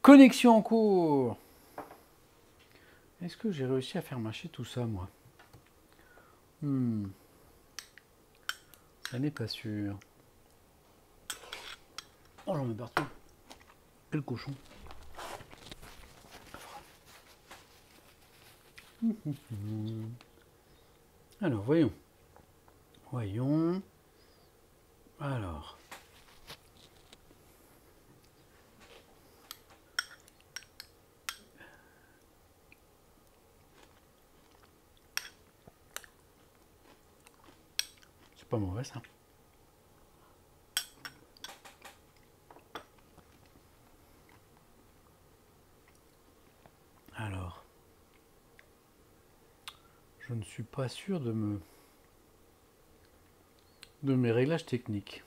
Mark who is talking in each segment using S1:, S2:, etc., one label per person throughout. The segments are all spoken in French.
S1: Connexion en cours. Est-ce que j'ai réussi à faire marcher tout ça, moi? Ça n'est pas sûr. Oh, j'en mets partout. Quel cochon. Alors, voyons. Voyons. Alors. C'est pas mauvais, ça. Alors. Je ne suis pas sûr de mes réglages techniques.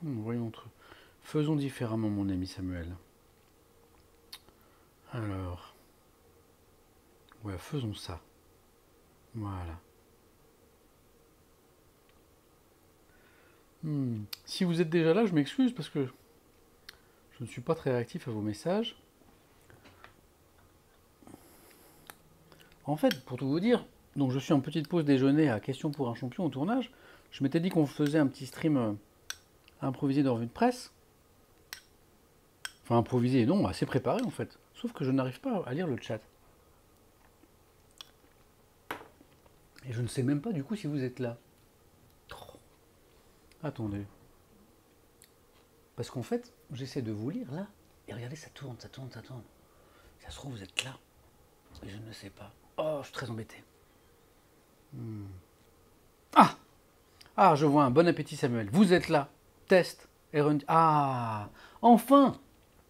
S1: Voyons. Faisons différemment, mon ami Samuel. Alors. Ouais, faisons ça. Voilà. Si vous êtes déjà là, je m'excuse parce que je ne suis pas très réactif à vos messages. En fait, pour tout vous dire, donc je suis en petite pause déjeuner à Question pour un champion au tournage. Je m'étais dit qu'on faisait un petit stream improvisé de revue de presse. Enfin, improvisé, non, assez préparé en fait. Sauf que je n'arrive pas à lire le chat. Et je ne sais même pas du coup si vous êtes là. Attendez. Parce qu'en fait, j'essaie de vous lire là. Et regardez, ça tourne, ça tourne, ça tourne. Ça se trouve, vous êtes là. Et je ne sais pas. Oh, je suis très embêté. Ah, je vois un bon appétit, Samuel. Vous êtes là. Test. Ah, enfin,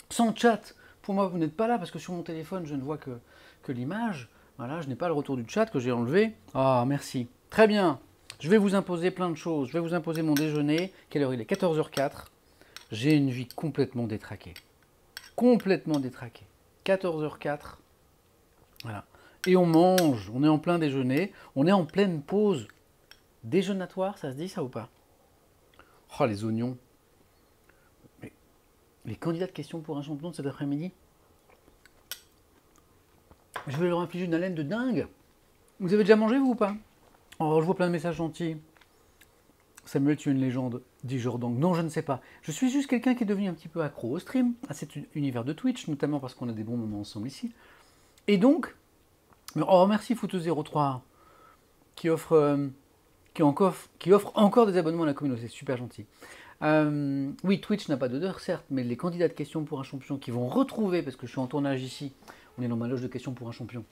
S1: sans chat. Pour moi, vous n'êtes pas là parce que sur mon téléphone, je ne vois que l'image. Voilà, je n'ai pas le retour du chat que j'ai enlevé. Ah, merci. Très bien. Je vais vous imposer plein de choses. Je vais vous imposer mon déjeuner. Quelle heure il est? 14h04. J'ai une vie complètement détraquée. Complètement détraquée. 14h04. Voilà. Et on mange. On est en plein déjeuner. On est en pleine pause déjeunatoire. Ça se dit ça ou pas? Oh, les oignons. Mais les candidats de questions pour un champion de cet après-midi, je vais leur infliger une haleine de dingue. Vous avez déjà mangé, vous, ou pas? Oh, je vois plein de messages gentils. Samuel, tu es une légende, dit Jordan. Non, je ne sais pas. Je suis juste quelqu'un qui est devenu un petit peu accro au stream, à cet univers de Twitch, notamment parce qu'on a des bons moments ensemble ici. Et donc, oh, merci Foot03, qui offre encore des abonnements à la communauté, c'est super gentil. Oui, Twitch n'a pas d'odeur, certes, mais les candidats de questions pour un champion qui vont retrouver, parce que je suis en tournage ici, on est dans ma loge de questions pour un champion,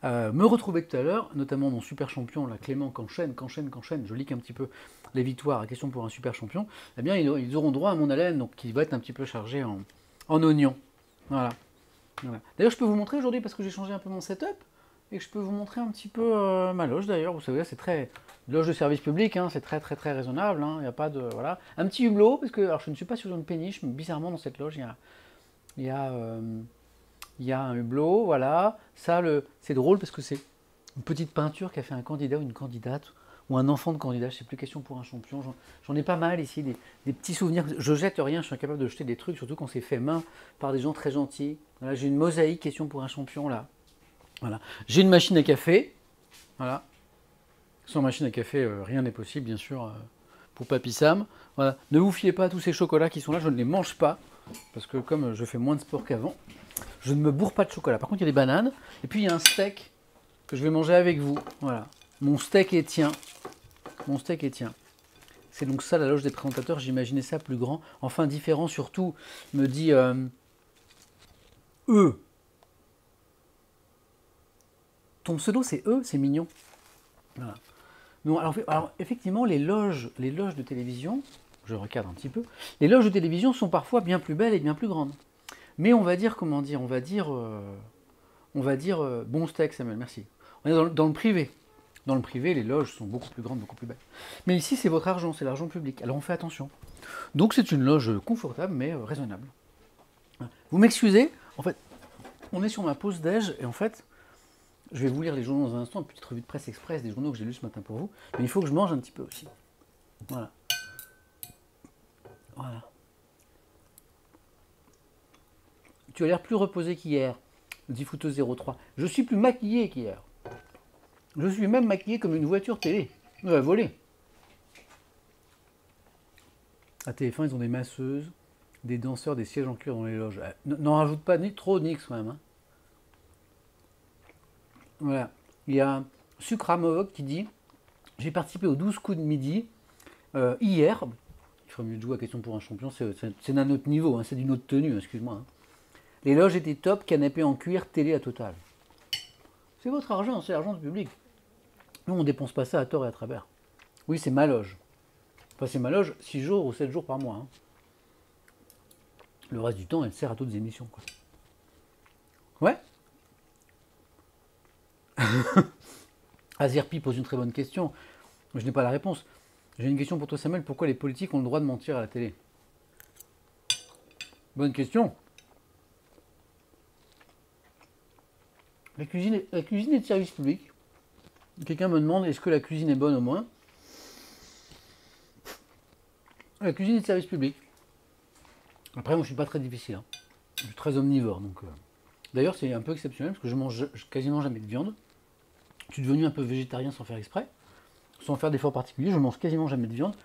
S1: me retrouver tout à l'heure, notamment mon super champion, là, Clément, qu'enchaîne, je leak un petit peu les victoires à question pour un super champion, eh bien ils auront droit à mon haleine, donc qui va être un petit peu chargé en oignon. Voilà. D'ailleurs, je peux vous montrer aujourd'hui, parce que j'ai changé un peu mon setup, et que je peux vous montrer un petit peu ma loge d'ailleurs. Vous savez, c'est très loge de service public, hein, c'est très raisonnable. Il n'y a pas de voilà. Un petit hublot, parce que alors je ne suis pas sur une péniche, mais bizarrement dans cette loge il y a un hublot, voilà. Ça, c'est drôle parce que c'est une petite peinture qu'a fait un candidat ou une candidate ou un enfant de candidat. Je sais plus, question pour un champion. J'en ai pas mal ici, des petits souvenirs. Je jette rien, je suis incapable de jeter des trucs, surtout quand c'est fait main par des gens très gentils. Voilà, j'ai une mosaïque question pour un champion là. Voilà. J'ai une machine à café. Voilà. Sans machine à café, rien n'est possible, bien sûr, pour Papy Sam. Voilà. Ne vous fiez pas à tous ces chocolats qui sont là, je ne les mange pas. Parce que comme je fais moins de sport qu'avant, je ne me bourre pas de chocolat. Par contre, il y a des bananes. Et puis, il y a un steak que je vais manger avec vous. Voilà. Mon steak est tien. Mon steak est tien. C'est donc ça la loge des présentateurs. J'imaginais ça plus grand. Enfin, différent surtout, me dit eux. Ton pseudo, c'est eux, c'est mignon. Voilà. Non, alors, effectivement, les loges de télévision, je recadre un petit peu, les loges de télévision sont parfois bien plus belles et bien plus grandes. Mais on va dire, comment dire, on va dire bon steak, Samuel, merci. On est dans le privé. Dans le privé, les loges sont beaucoup plus grandes, beaucoup plus belles. Mais ici, c'est votre argent, c'est l'argent public. Alors on fait attention. Donc c'est une loge confortable, mais raisonnable. Vous m'excusez, en fait, on est sur ma pause déj, et en fait, Je vais vous lire les journaux dans un instant, une petite revue de presse express des journaux que j'ai lus ce matin pour vous. Mais il faut que je mange un petit peu aussi. Voilà. Voilà. Tu as l'air plus reposé qu'hier, dit Footeuse 03. Je suis plus maquillé qu'hier. Je suis même maquillé comme une voiture télé. Volée. À TF1, ils ont des masseuses, des danseurs, des sièges en cuir dans les loges. N'en rajoute pas ni trop, Nix quand même. Hein. Voilà. Il y a Sucramov qui dit j'ai participé aux 12 coups de midi hier. Il ferait mieux de jouer à question pour un champion, c'est d'un autre niveau, hein, c'est d'une autre tenue, excuse-moi. Hein. Les loges étaient top, canapé en cuir, télé à total. C'est votre argent, c'est l'argent du public. Nous, on ne dépense pas ça à tort et à travers. Oui, c'est ma loge. Enfin, c'est ma loge 6 jours ou 7 jours par mois. Hein. Le reste du temps, elle sert à d'autres émissions. Quoi. Ouais. Azirpi pose une très bonne question. Je n'ai pas la réponse. J'ai une question pour toi, Samuel. Pourquoi les politiques ont le droit de mentir à la télé? Bonne question. La cuisine est de service public. Quelqu'un me demande est-ce que la cuisine est bonne au moins. La cuisine est de service public. Après, moi, je suis pas très difficile. Hein. Je suis très omnivore. D'ailleurs, c'est un peu exceptionnel parce que je mange quasiment jamais de viande. Je suis devenu un peu végétarien sans faire exprès. Sans faire d'efforts particuliers, je mange quasiment jamais de viande.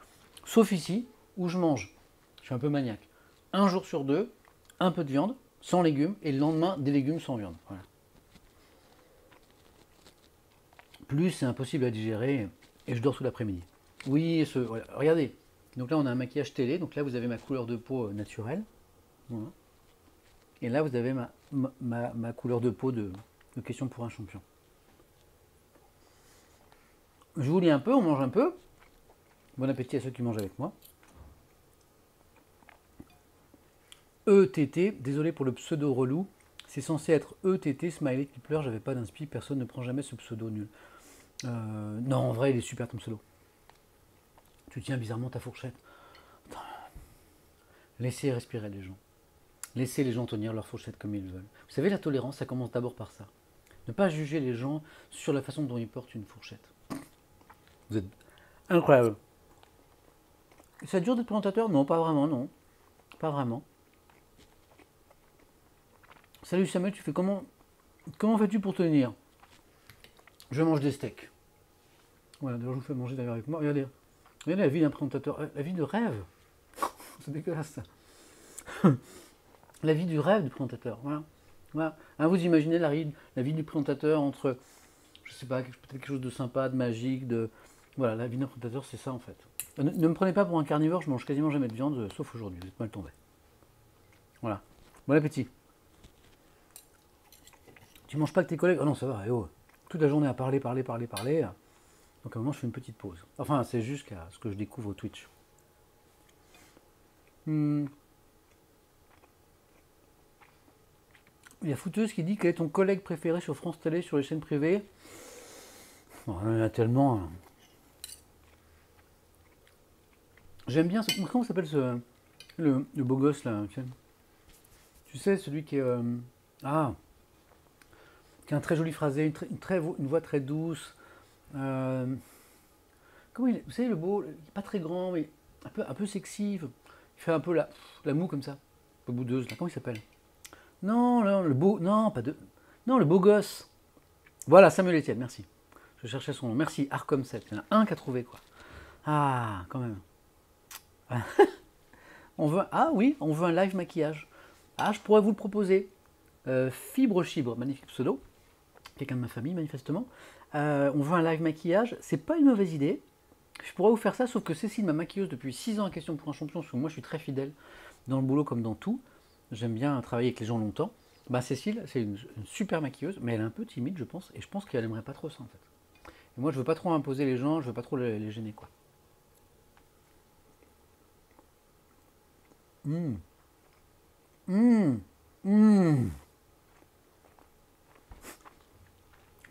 S1: Sauf ici, où je mange. Je suis un peu maniaque. Un jour sur deux, un peu de viande, sans légumes, et le lendemain, des légumes sans viande. Voilà. Plus, c'est impossible à digérer, et je dors tout l'après-midi. Oui, voilà. Regardez. Donc là, on a un maquillage télé. Donc là, vous avez ma couleur de peau naturelle. Voilà. Et là, vous avez ma couleur de peau de question pour un champion. Je vous lis un peu, on mange un peu. Bon appétit à ceux qui mangent avec moi. ETT, désolé pour le pseudo relou. C'est censé être ETT, smiley qui pleure, j'avais pas d'inspi, personne ne prend jamais ce pseudo nul. Non, en vrai, il est super ton pseudo. Tu tiens bizarrement ta fourchette. Attends. Laissez respirer les gens. Laissez les gens tenir leur fourchette comme ils veulent. Vous savez, la tolérance, ça commence d'abord par ça. Ne pas juger les gens sur la façon dont ils portent une fourchette. Vous êtes incroyable. Ça dure d'être présentateur? Non, pas vraiment, non. Pas vraiment. Salut Samuel, tu fais comment fais-tu pour tenir? Je mange des steaks. Voilà, d'ailleurs je vous fais manger d'ailleurs avec moi. Regardez la vie d'un présentateur. La vie de rêve. C'est dégueulasse ça. La vie du rêve du présentateur. Voilà. Hein, vous imaginez la vie du présentateur entre, je sais pas, peut-être quelque chose de sympa, de magique, de... Voilà, la vie d'un présentateur, c'est ça en fait. Ne me prenez pas pour un carnivore, je mange quasiment jamais de viande, sauf aujourd'hui, vous êtes mal tombé. Voilà. Bon appétit. Tu manges pas avec tes collègues? Oh non, ça va, toute la journée à parler. Donc à un moment, je fais une petite pause. Enfin, c'est jusqu'à ce que je découvre Twitch. Il y a Footeuse qui dit quel est ton collègue préféré sur France Télé, sur les chaînes privées. Bon, il y en a tellement. J'aime bien, comment s'appelle le beau gosse là? Tu sais, celui qui est... qui a un très joli phrasé, une voix très douce. Comment vous savez, le beau, il n'est pas très grand, mais un peu sexy. Il fait un peu la moue comme ça. Un peu boudeuse, là. Comment il s'appelle? Non, le beau... Non, pas de... Non, le beau gosse. Voilà, Samuel Etienne, merci. Je cherchais son nom. Merci, Arcom7. Il y en a un qui a trouvé, quoi. Ah, quand même. on veut un live maquillage. Ah, je pourrais vous le proposer. Fibre Chibre, magnifique pseudo. Quelqu'un de ma famille, manifestement. On veut un live maquillage. C'est pas une mauvaise idée. Je pourrais vous faire ça, sauf que Cécile, ma maquilleuse depuis 6 ans à question pour un champion, parce que moi je suis très fidèle dans le boulot comme dans tout. J'aime bien travailler avec les gens longtemps. Cécile, c'est une super maquilleuse, mais elle est un peu timide, je pense, et je pense qu'elle aimerait pas trop ça en fait. Et moi je veux pas trop imposer les gens, je veux pas trop les gêner, quoi.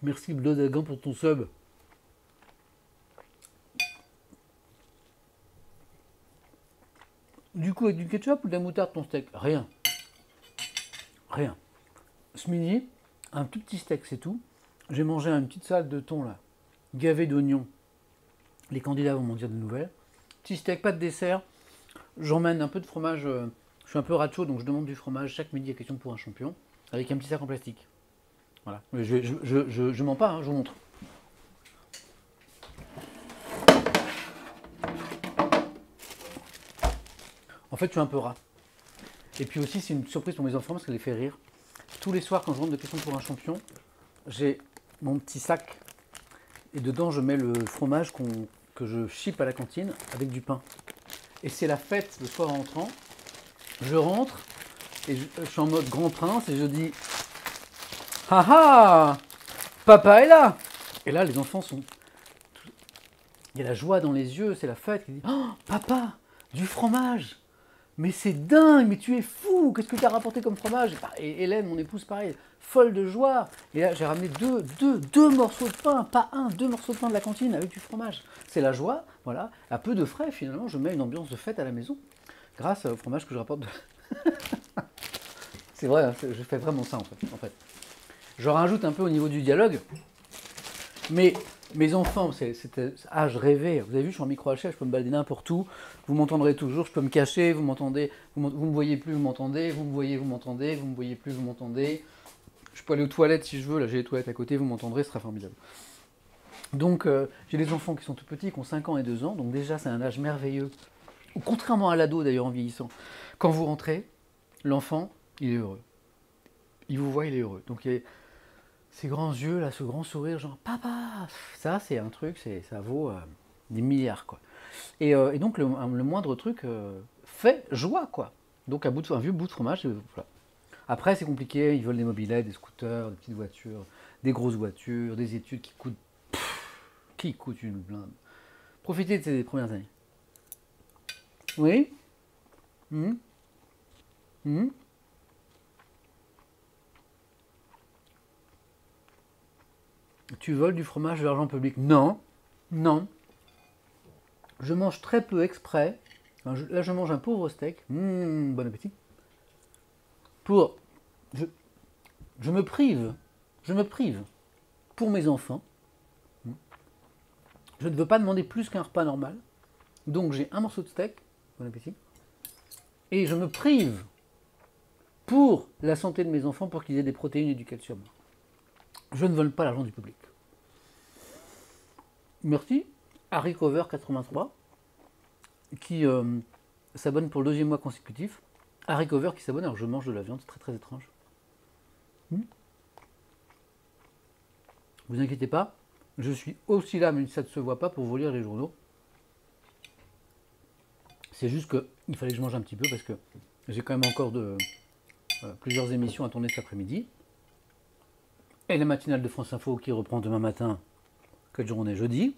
S1: Merci Blodagan pour ton sub. Du coup, avec du ketchup ou de la moutarde ton steak? Rien. Ce midi, un tout petit steak, c'est tout. J'ai mangé une petite salade de thon là, gavée d'oignons. Les candidats vont m'en dire de nouvelles. Petit steak, pas de dessert. J'emmène un peu de fromage. Je suis un peu racho, donc je demande du fromage chaque midi à question pour un champion, avec un petit sac en plastique. Voilà. Je mens pas, hein, je vous montre. En fait, je suis un peu rat. Et puis aussi, c'est une surprise pour mes enfants parce qu'elle les fait rire. Tous les soirs, quand je rentre de question pour un champion, j'ai mon petit sac et dedans, je mets le fromage que je chippe à la cantine avec du pain. Et c'est la fête le soir en rentrant. Je rentre et je suis en mode grand prince et je dis « Ah ah, papa est là !» Et là, les enfants sont... Il y a la joie dans les yeux, c'est la fête. Ils disent « Oh, papa, du fromage !» Mais c'est dingue, mais tu es fou, qu'est-ce que tu as rapporté comme fromage? Et Hélène, mon épouse, pareil, folle de joie. Et là, j'ai ramené deux morceaux de pain, pas un, deux morceaux de pain de la cantine avec du fromage. C'est la joie, voilà. À peu de frais, finalement, je mets une ambiance de fête à la maison, grâce au fromage que je rapporte. C'est vrai, je fais vraiment ça, en fait. Je rajoute un peu au niveau du dialogue, mais... Mes enfants, je rêvais. Vous avez vu, je suis en micro-HF, je peux me balader n'importe où. Vous m'entendrez toujours, je peux me cacher, vous m'entendez, vous me voyez plus, vous m'entendez, vous me voyez, vous m'entendez, vous me voyez plus, vous m'entendez. Je peux aller aux toilettes si je veux, là j'ai les toilettes à côté, vous m'entendrez, ce sera formidable. Donc j'ai des enfants qui sont tout petits, qui ont 5 ans et 2 ans, donc déjà c'est un âge merveilleux. Contrairement à l'ado d'ailleurs en vieillissant, quand vous rentrez, l'enfant, il est heureux. Il vous voit, il est heureux. Donc il est... Ces grands yeux, là, ce grand sourire, genre papa, ça c'est un truc, ça vaut des milliards quoi. Et donc le moindre truc fait joie quoi. Donc un vieux bout de fromage, voilà. Après c'est compliqué, ils veulent des mobylettes, des scooters, des petites voitures, des grosses voitures, des études qui coûtent une blinde. Profitez de ces premières années. Oui. Tu voles du fromage de l'argent public? Non, non. Je mange très peu exprès. Là, je mange un pauvre steak. Bon appétit. Je me prive. Je me prive. Pour mes enfants. Je ne veux pas demander plus qu'un repas normal. Donc j'ai un morceau de steak. Bon appétit. Et je me prive pour la santé de mes enfants, pour qu'ils aient des protéines et du calcium. Je ne vole pas l'argent du public. Merci. Harry Cover 83, qui s'abonne pour le 2e mois consécutif. Harry Cover qui s'abonne alors que je mange de la viande, c'est très très étrange. Vous inquiétez pas, je suis aussi là, même si ça ne se voit pas, pour vous lire les journaux. C'est juste qu'il fallait que je mange un petit peu parce que j'ai quand même encore plusieurs émissions à tourner cet après-midi. Et la matinale de France Info qui reprend demain matin. Quel jour on est? Jeudi.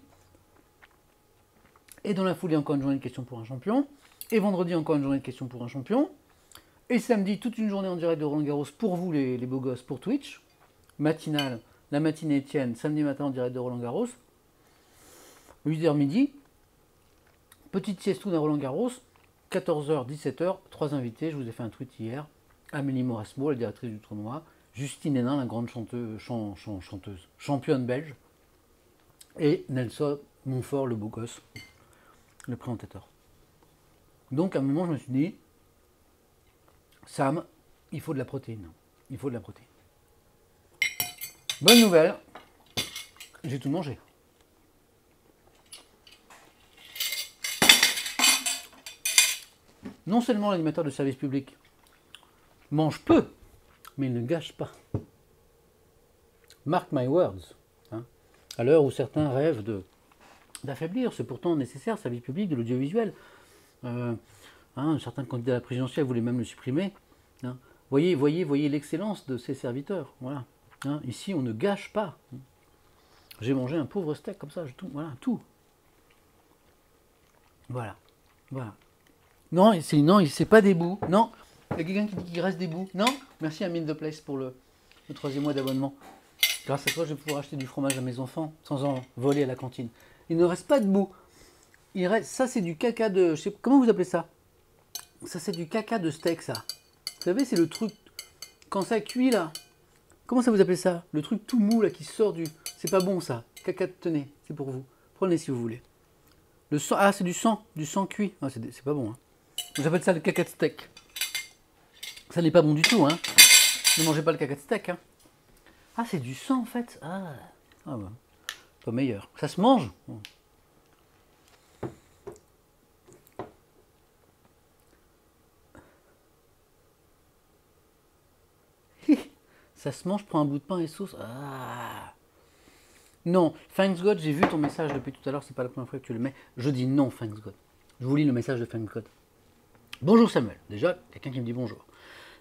S1: Et dans la foulée, encore une journée de questions pour un champion. Et vendredi, encore une journée de questions pour un champion. Et samedi, toute une journée en direct de Roland Garros pour vous, les beaux gosses, pour Twitch. Matinale, la matinée Étienne, samedi matin en direct de Roland Garros. 8h midi. Petite siestoune à Roland Garros. 14h, 17h, 3 invités. Je vous ai fait un tweet hier. Amélie Morasmo, la directrice du tournoi. Justine Hénin, la grande chanteuse, championne belge. Et Nelson Montfort, le beau gosse, le présentateur. Donc à un moment, je me suis dit, Sam, il faut de la protéine. Il faut de la protéine. Bonne nouvelle, j'ai tout mangé. Non seulement l'animateur de service public mange peu, mais il ne gâche pas. Mark my words. Hein. À l'heure où certains rêvent d'affaiblir, c'est pourtant nécessaire, le service public de l'audiovisuel. Certains candidats à la présidentielle voulaient même le supprimer. Hein. Voyez l'excellence de ces serviteurs. Voilà. Hein. Ici, on ne gâche pas. J'ai mangé un pauvre steak comme ça, tout. Voilà. Non, c'est pas des bouts. Non, il y a quelqu'un qui dit qu'il reste des bouts. Non, merci à Mine the Place pour le 3e mois d'abonnement. Grâce à toi, je vais pouvoir acheter du fromage à mes enfants sans en voler à la cantine. Il ne reste pas de bout. Ça, c'est du caca de... comment vous appelez ça? Ça, c'est du caca de steak, ça. Vous savez, c'est le truc... Quand ça cuit, là, Comment ça vous appelez ça? Le truc tout mou là qui sort du... C'est pas bon ça. Caca, tenez, c'est pour vous. Prenez si vous voulez. Le sang... Ah, c'est du sang cuit. Ah, c'est pas bon. Hein. J'appelle ça le caca de steak. Ça n'est pas bon du tout. Hein. Ne mangez pas le caca de steak. Hein. Ah, c'est du sang en fait. Ah bah, pas meilleur. Ça se mange. Ça se mange, prends un bout de pain et sauce. Ah. Non, Thanks God, j'ai vu ton message depuis tout à l'heure, c'est pas la première fois que tu le mets. Je dis non, Thanks God. Je vous lis le message de Thanks God. Bonjour Samuel. Déjà, quelqu'un qui me dit bonjour.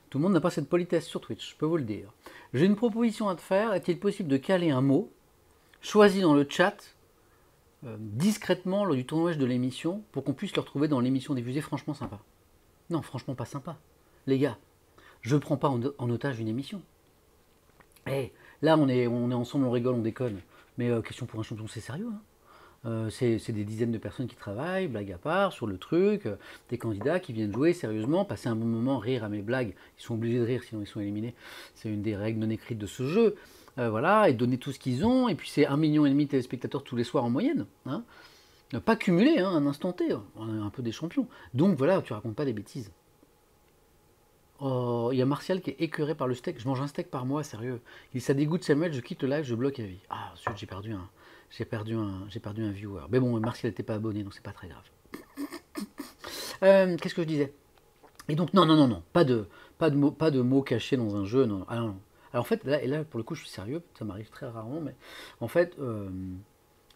S1: Tout le monde n'a pas cette politesse sur Twitch, je peux vous le dire. J'ai une proposition à te faire. Est-il possible de caler un mot choisi dans le chat discrètement lors du tournage de l'émission pour qu'on puisse le retrouver dans l'émission diffusée? Franchement sympa. Non, franchement pas sympa. Les gars, je ne prends pas en otage une émission. Hey, là, on est ensemble, on rigole, on déconne. Mais question pour un champion, c'est sérieux. Hein. C'est des dizaines de personnes qui travaillent, blague à part, sur le truc. Des candidats qui viennent jouer sérieusement, passer un bon moment, rire à mes blagues. Ils sont obligés de rire, sinon ils sont éliminés. C'est une des règles non écrites de ce jeu. Voilà, et donner tout ce qu'ils ont. Et puis c'est 1,5 million de téléspectateurs tous les soirs en moyenne. Hein. Pas cumulé, hein, un instant T. On est un peu des champions. Donc voilà, tu racontes pas des bêtises. Oh, il y a Martial qui est écœuré par le steak. Je mange un steak par mois, sérieux. Ça dégoûte Samuel, je quitte le live, je bloque à vie. Ah, zut, j'ai perdu un viewer. Mais bon, Martial n'était pas abonné, donc c'est pas très grave. Qu'est-ce que je disais? Et donc, non, pas de mots cachés dans un jeu. Non. Ah, non. Alors en fait, là, pour le coup, je suis sérieux, ça m'arrive très rarement, mais en fait,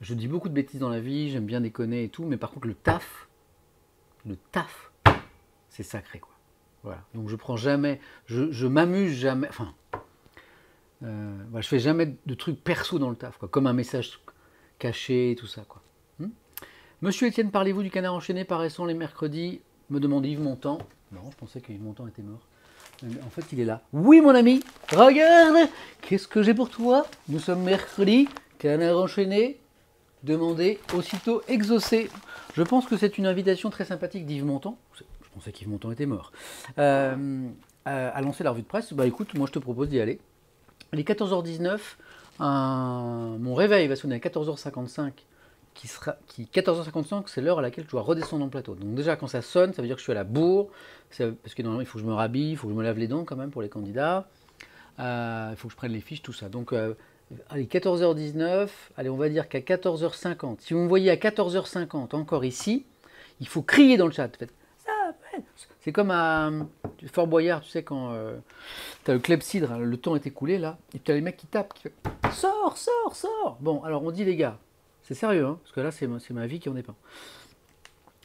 S1: je dis beaucoup de bêtises dans la vie, j'aime bien déconner et tout, mais par contre, le taf, c'est sacré, quoi. Voilà. Donc je prends jamais, je m'amuse jamais, enfin, voilà, je fais jamais de trucs perso dans le taf, quoi, comme un message caché et tout ça, quoi. Monsieur Étienne, parlez-vous du Canard enchaîné paraissant les mercredis? Me demande Yves Montand. Non, je pensais que Yves Montand était mort. En fait, il est là. Oui, mon ami, regarde, qu'est-ce que j'ai pour toi? Nous sommes mercredi, Canard enchaîné, demandé, aussitôt exaucé. Je pense que c'est une invitation très sympathique d'Yves Montand. Je pensais qu'Yves Montand était mort. À lancer la revue de presse. Bah écoute, moi je te propose d'y aller. Il est 14h19. Mon réveil va sonner à 14h55. 14h55, c'est l'heure à laquelle je dois redescendre en plateau. Donc déjà, quand ça sonne, ça veut dire que je suis à la bourre. Parce que normalement, il faut que je me rhabille, il faut que je me lave les dents quand même pour les candidats. Il faut que je prenne les fiches, tout ça. Donc, allez, 14h19. Allez, on va dire qu'à 14h50. Si vous me voyez à 14h50 encore ici, il faut crier dans le chat. Faites, c'est comme à Fort Boyard, tu sais, quand tu as le clepsydre, hein, le temps est écoulé là, et tu as les mecs qui tapent, qui font sors, sors, sors. Bon, alors on dit les gars, c'est sérieux, hein, parce que là c'est ma vie qui en dépend.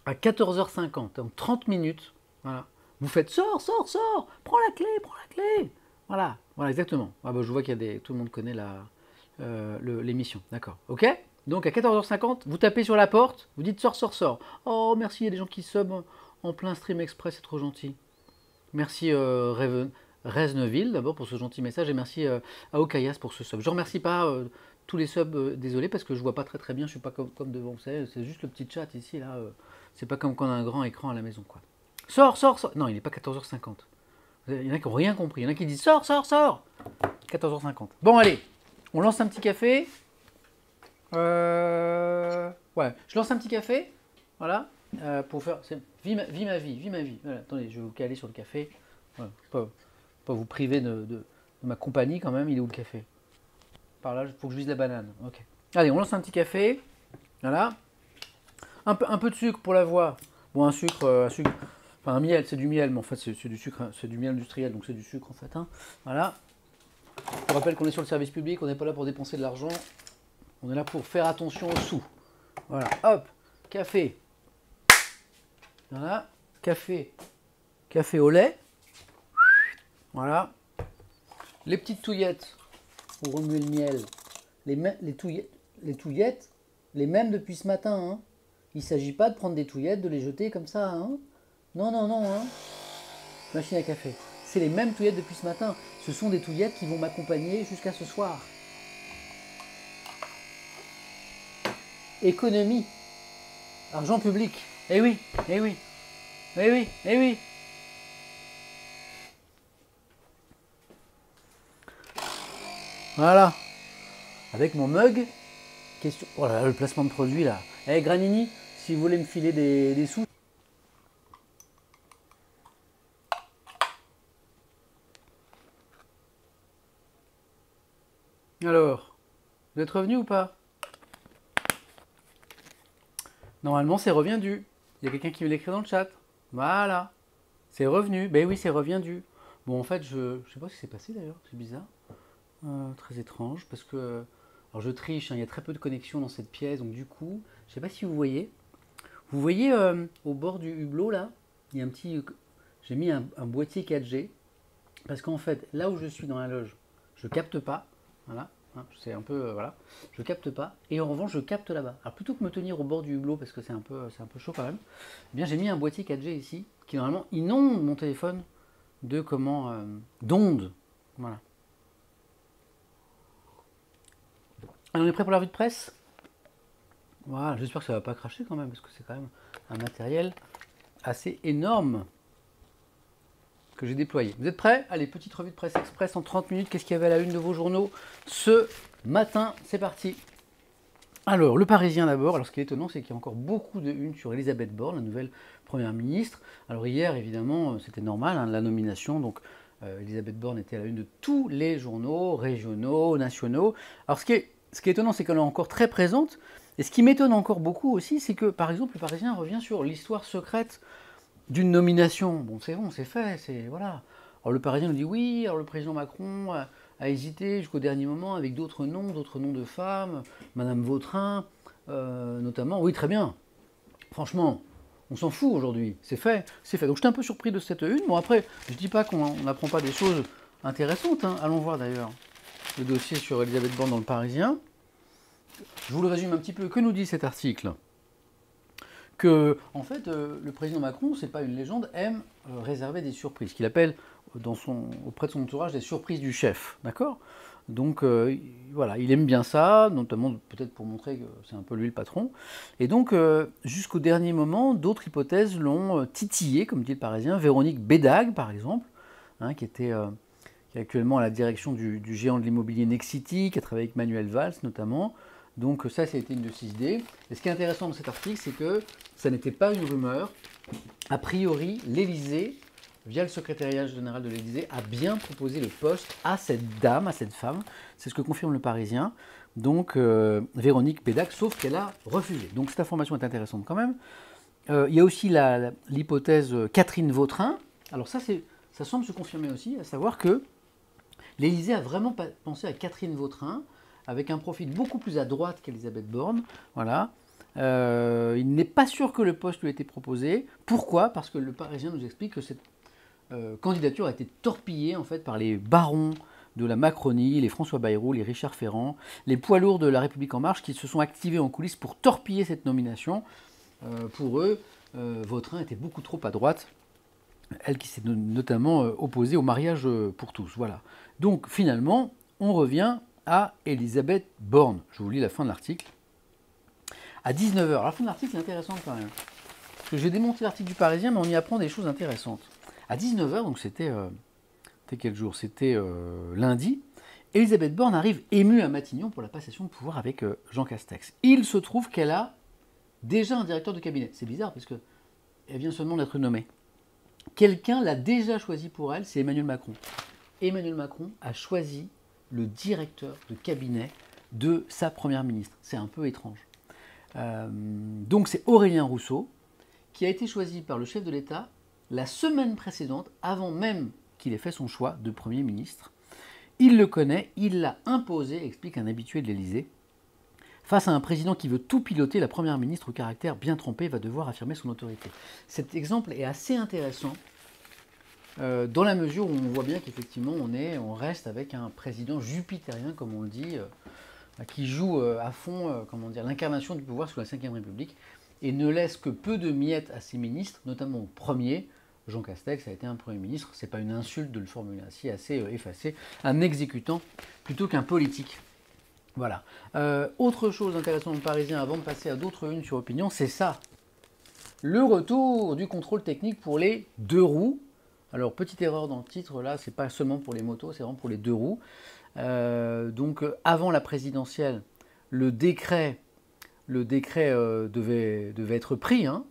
S1: À 14h50, donc 30 minutes, voilà, vous faites sors, sors, sors, prends la clé. Voilà, exactement. Ah bah, je vois qu'il y a tout le monde connaît l'émission, d'accord, ok. Donc à 14h50, vous tapez sur la porte, vous dites sors, sors, sors. Oh merci, il y a des gens qui sub en plein stream express, c'est trop gentil. Merci Rezneville d'abord pour ce gentil message et merci à Okayas pour ce sub. Je ne remercie pas tous les subs, désolé parce que je vois pas très bien, je suis pas comme devant, vous savez, c'est juste le petit chat ici là, c'est pas comme quand on a un grand écran à la maison quoi. Sors, sors, sors. Non, il n'est pas 14h50. Il y en a qui n'ont rien compris, il y en a qui disent sors, sors, sors. 14h50. Bon allez, on lance un petit café. Ouais, je lance un petit café, voilà. Pour faire, vis ma vie. Voilà, attendez, je vais vous caler sur le café. Voilà, pas vous priver de ma compagnie quand même. Il est où le café? Par là, il faut que je vise la banane. Ok. Allez, on lance un petit café. Voilà. Un peu de sucre pour la voix. Bon, un sucre, enfin un miel, c'est du miel, mais en fait c'est du sucre, c'est du miel industriel, donc c'est du sucre en fait. Hein. Voilà. Je rappelle qu'on est sur le service public, on n'est pas là pour dépenser de l'argent. On est là pour faire attention aux sous. Voilà. Hop, café. Voilà, café au lait. Voilà. Les petites touillettes pour remuer le miel. Les touillettes, les mêmes depuis ce matin. Hein. Il ne s'agit pas de prendre des touillettes, de les jeter comme ça. Hein. Non. Hein. Machine à café. C'est les mêmes touillettes depuis ce matin. Ce sont des touillettes qui vont m'accompagner jusqu'à ce soir. Économie. Argent public. Eh oui. Voilà. Avec mon mug. Question. Oh là là, le placement de produit là. Eh Granini, si vous voulez me filer des sous. Alors, vous êtes revenu ou pas? Normalement, c'est revient dû. Il y a quelqu'un qui me l'écrit dans le chat. Voilà. C'est revenu. Ben oui, c'est revient dû. Bon, en fait, je sais pas ce qui s'est passé d'ailleurs. C'est bizarre. Très étrange parce que. Alors, je triche, hein, il y a très peu de connexion dans cette pièce. Donc, du coup, je sais pas si vous voyez. Vous voyez au bord du hublot là, il y a un petit. J'ai mis un boîtier 4G. Parce qu'en fait, là où je suis dans la loge, je capte pas. Voilà. Hein, c'est un peu. Voilà. Je capte pas. Et en revanche, je capte là-bas. Alors plutôt que me tenir au bord du hublot parce que c'est un peu chaud quand même, eh bien j'ai mis un boîtier 4G ici qui normalement inonde mon téléphone de comment d'ondes. Voilà. Alors, on est prêt pour la revue de presse? Voilà, j'espère que ça va pas cracher quand même parce que c'est quand même un matériel assez énorme que j'ai déployé. Vous êtes prêts? Allez, petite revue de presse express en 30 minutes. Qu'est-ce qu'il y avait à la une de vos journaux ce matin? C'est parti. Alors, le Parisien d'abord. Alors, ce qui est étonnant, c'est qu'il y a encore beaucoup de unes sur Elisabeth Borne, la nouvelle Première ministre. Alors, hier, évidemment, c'était normal, hein, la nomination. Donc, Elisabeth Borne était à la une de tous les journaux, régionaux, nationaux. Alors, ce qui est étonnant, c'est qu'elle est encore très présente. Et ce qui m'étonne encore beaucoup aussi, c'est que, par exemple, le Parisien revient sur l'histoire secrète d'une nomination. Bon, c'est fait, c'est voilà. Alors le Parisien nous dit oui, alors le président Macron a hésité jusqu'au dernier moment avec d'autres noms de femmes, Madame Vautrin, notamment. Oui, très bien. Franchement, on s'en fout aujourd'hui. C'est fait, c'est fait. Donc j'étais un peu surpris de cette une. Bon après, je dis pas qu'on n'apprend pas des choses intéressantes. Hein. Allons voir d'ailleurs le dossier sur Elisabeth Borne dans le Parisien. Je vous le résume un petit peu. Que nous dit cet article? Que, en fait, le président Macron, c'est pas une légende, aime réserver des surprises, qu'il appelle auprès de son entourage des surprises du chef, d'accord? Donc voilà, il aime bien ça, notamment peut-être pour montrer que c'est un peu lui le patron. Et donc, jusqu'au dernier moment, d'autres hypothèses l'ont titillé, comme dit le Parisien. Véronique Bédag, par exemple, hein, qui est actuellement à la direction du géant de l'immobilier Nexity, qui a travaillé avec Manuel Valls notamment. Donc ça a été une de ses idées. Et ce qui est intéressant dans cet article, c'est que ça n'était pas une rumeur. A priori, l'Élysée, via le secrétariat général de l'Élysée, a bien proposé le poste à cette dame, à cette femme. C'est ce que confirme le Parisien. Donc Véronique Bédag, sauf qu'elle a refusé. Donc cette information est intéressante quand même. Il y a aussi l'hypothèse Catherine Vautrin. Alors ça semble se confirmer aussi, à savoir que l'Élysée a vraiment pensé à Catherine Vautrin, avec un profil beaucoup plus à droite qu'Elisabeth Borne. Voilà. Il n'est pas sûr que le poste lui ait été proposé. Pourquoi? Parce que le Parisien nous explique que cette candidature a été torpillée en fait par les barons de la Macronie, les François Bayrou, les Richard Ferrand, les poids lourds de la République En Marche qui se sont activés en coulisses pour torpiller cette nomination. Pour eux, Vautrin était beaucoup trop à droite. Elle qui s'est notamment opposée au mariage pour tous. Voilà. Donc finalement, on revient à Elisabeth Borne. Je vous lis la fin de l'article. À 19h. La fin de l'article est intéressante quand même. Parce que j'ai démonté l'article du Parisien, mais on y apprend des choses intéressantes. À 19h, donc c'était quel jour? C'était lundi. Elisabeth Borne arrive émue à Matignon pour la passation de pouvoir avec Jean Castex. Il se trouve qu'elle a déjà un directeur de cabinet. C'est bizarre parce qu'elle vient seulement d'être nommée. Quelqu'un l'a déjà choisi pour elle, c'est Emmanuel Macron. Emmanuel Macron a choisi le directeur de cabinet de sa première ministre. C'est un peu étrange. Donc c'est Aurélien Rousseau qui a été choisi par le chef de l'État la semaine précédente, avant même qu'il ait fait son choix de Premier ministre. Il le connaît, il l'a imposé, explique un habitué de l'Élysée. Face à un président qui veut tout piloter, la Première ministre au caractère bien trempé va devoir affirmer son autorité. Cet exemple est assez intéressant dans la mesure où on voit bien qu'effectivement on reste avec un président jupitérien, comme on le dit, qui joue à fond l'incarnation du pouvoir sous la Ve République et ne laisse que peu de miettes à ses ministres, notamment au premier. Jean Castex a été un Premier ministre, c'est pas une insulte de le formuler ainsi, assez effacé, un exécutant plutôt qu'un politique. Voilà. Autre chose intéressante dans le Parisien, avant de passer à d'autres unes sur Opinion, c'est ça. Le retour du contrôle technique pour les deux roues. Alors, petite erreur dans le titre, là, c'est pas seulement pour les motos, c'est vraiment pour les deux roues. Donc avant la présidentielle, le décret devait être pris, hein.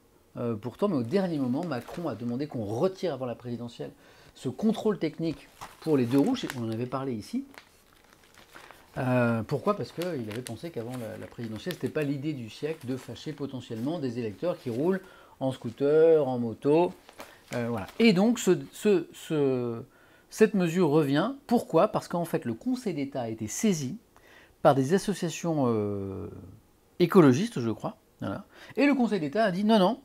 S1: Pourtant, mais au dernier moment, Macron a demandé qu'on retire avant la présidentielle ce contrôle technique pour les 2 roues. On en avait parlé ici. Pourquoi? Parce qu'il avait pensé qu'avant la présidentielle, ce n'était pas l'idée du siècle de fâcher potentiellement des électeurs qui roulent en scooter, en moto. Voilà. Et donc, cette mesure revient. Pourquoi? Parce qu'en fait, le Conseil d'État a été saisi par des associations écologistes, je crois. Voilà. Et le Conseil d'État a dit non, non,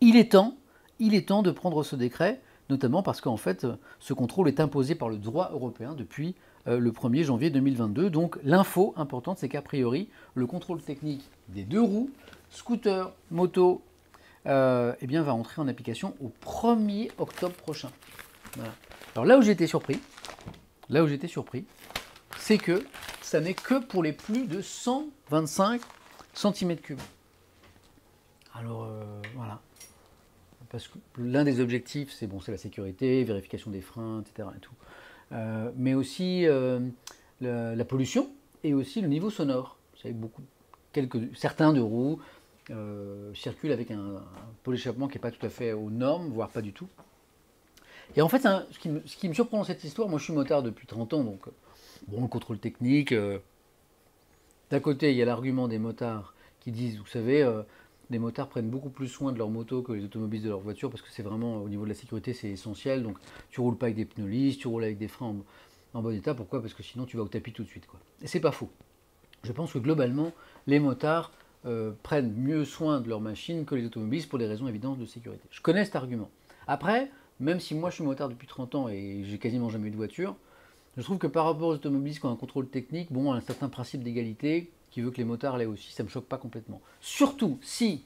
S1: il est temps de prendre ce décret, notamment parce qu'en fait, ce contrôle est imposé par le droit européen depuis le 1er janvier 2022. Donc l'info importante, c'est qu'a priori, le contrôle technique des 2 roues, scooter, moto, eh bien, va entrer en application au 1er octobre prochain. Voilà. Alors là où j'étais surpris, c'est que ça n'est que pour les plus de 125 cm3. Alors voilà. Parce que l'un des objectifs, c'est la sécurité, vérification des freins, etc. Et tout. Mais aussi la pollution et aussi le niveau sonore. Vous savez, certains 2 roues circulent avec un pot d'échappement qui n'est pas tout à fait aux normes, voire pas du tout. Et en fait, ce qui me surprend dans cette histoire, moi je suis motard depuis 30 ans, donc bon, le contrôle technique. D'un côté, il y a l'argument des motards qui disent, vous savez, les motards prennent beaucoup plus soin de leur moto que les automobilistes de leur voiture parce que c'est vraiment, au niveau de la sécurité, c'est essentiel. Donc tu roules pas avec des pneus lisses, tu roules avec des freins en bon état. Pourquoi? Parce que sinon tu vas au tapis tout de suite, quoi. Et c'est pas faux. Je pense que globalement, les motards prennent mieux soin de leur machine que les automobilistes pour des raisons évidentes de sécurité. Je connais cet argument. Après, même si moi je suis motard depuis 30 ans et j'ai quasiment jamais eu de voiture, je trouve que par rapport aux automobilistes qui ont un contrôle technique, bon, un certain principe d'égalité qui veut que les motards l'aient aussi, ça ne me choque pas complètement. Surtout si,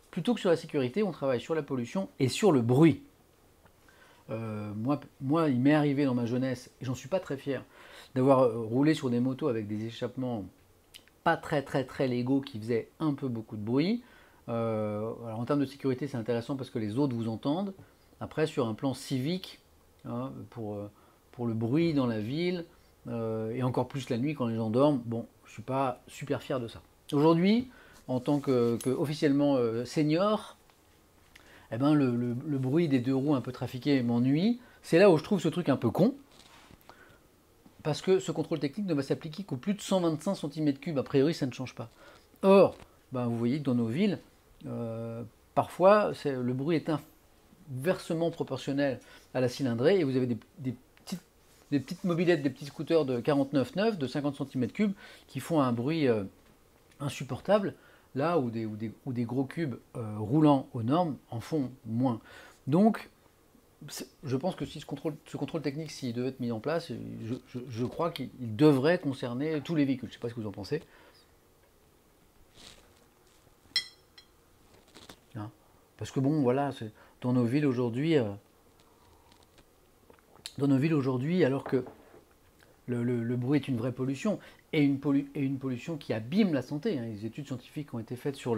S1: plutôt que sur la sécurité, on travaille sur la pollution et sur le bruit. Moi, il m'est arrivé dans ma jeunesse, et j'en suis pas très fier, d'avoir roulé sur des motos avec des échappements pas très légaux qui faisaient un peu beaucoup de bruit. Alors en termes de sécurité, c'est intéressant parce que les autres vous entendent. Après, sur un plan civique, hein, pour le bruit dans la ville, et encore plus la nuit quand les gens dorment, bon, je ne suis pas super fier de ça. Aujourd'hui, en tant que officiellement senior, eh ben, le bruit des 2 roues un peu trafiqués m'ennuie. C'est là où je trouve ce truc un peu con, parce que ce contrôle technique ne va s'appliquer qu'au plus de 125 cm3. A priori, ça ne change pas. Or, ben, vous voyez que dans nos villes, parfois, le bruit est inversement proportionnel à la cylindrée, et vous avez des petites mobylettes, des petits scooters de 49,9, de 50 cm3, qui font un bruit insupportable, là où des gros cubes roulants aux normes en font moins. Donc, je pense que si ce contrôle technique, s'il devait être mis en place, je crois qu'il devrait concerner tous les véhicules. Je ne sais pas ce que vous en pensez. Hein, parce que bon, voilà, dans nos villes aujourd'hui, alors que le bruit est une vraie pollution, et une pollution qui abîme la santé. Hein. Les études scientifiques ont été faites sur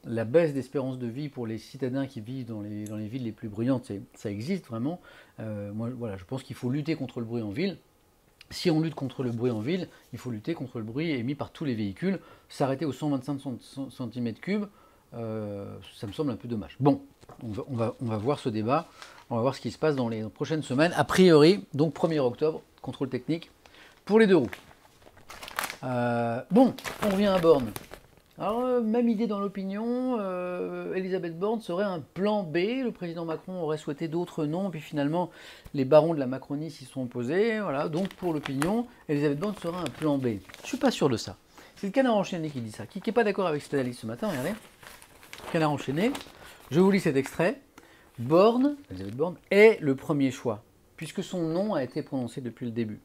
S1: la baisse d'espérance de vie pour les citadins qui vivent dans les villes les plus bruyantes. Ça existe vraiment. Moi, voilà, je pense qu'il faut lutter contre le bruit en ville. Si on lutte contre le bruit en ville, il faut lutter contre le bruit émis par tous les véhicules. S'arrêter aux 125 cm3, ça me semble un peu dommage. Bon, on va voir ce débat. On va voir ce qui se passe dans les prochaines semaines. A priori, donc 1er octobre, contrôle technique pour les 2 roues. Bon, on revient à Borne. Alors, même idée dans l'opinion, Elisabeth Borne serait un plan B. Le président Macron aurait souhaité d'autres noms, puis finalement, les barons de la Macronie s'y sont opposés. Voilà, donc pour l'opinion, Elisabeth Borne serait un plan B. Je ne suis pas sûr de ça. C'est le Canard enchaîné qui dit ça. Qui n'est pas d'accord avec cette analyse ce matin, regardez. Canard enchaîné, je vous lis cet extrait. Elisabeth Borne, est le premier choix, puisque son nom a été prononcé depuis le début.